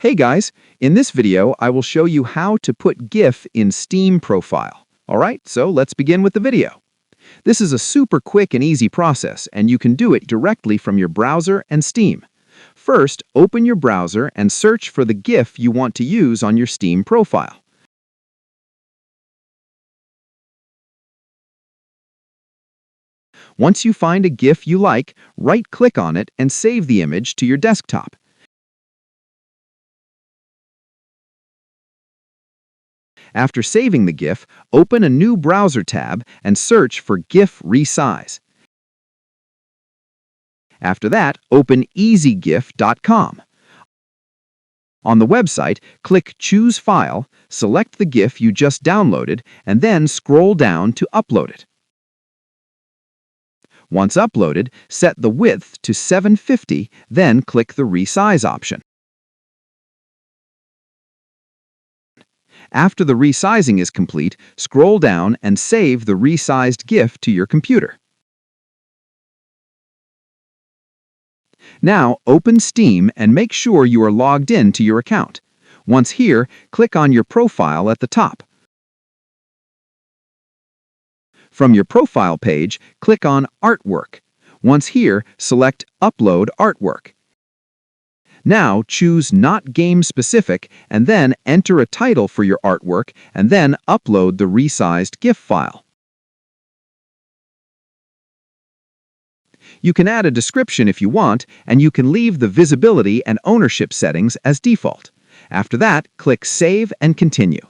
Hey guys, in this video I will show you how to put GIF in Steam profile. Alright, so let's begin with the video. This is a super quick and easy process, and you can do it directly from your browser and Steam. First, open your browser and search for the GIF you want to use on your Steam profile. Once you find a GIF you like, right-click on it and save the image to your desktop. After saving the GIF, open a new browser tab and search for GIF resize. After that, open easygif.com. On the website, click Choose File, select the GIF you just downloaded, and then scroll down to upload it. Once uploaded, set the width to 750, then click the Resize option. After the resizing is complete, scroll down and save the resized GIF to your computer. Now, open Steam and make sure you are logged in to your account. Once here, click on your profile at the top. From your profile page, click on Artwork. Once here, select Upload Artwork. Now choose Not Game Specific and then enter a title for your artwork and then upload the resized GIF file. You can add a description if you want, and you can leave the visibility and ownership settings as default. After that, click Save and Continue.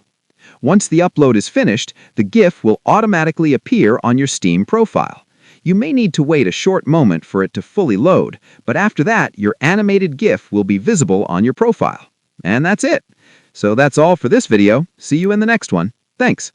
Once the upload is finished, the GIF will automatically appear on your Steam profile. You may need to wait a short moment for it to fully load, but after that, your animated GIF will be visible on your profile. And that's it. So that's all for this video. See you in the next one. Thanks.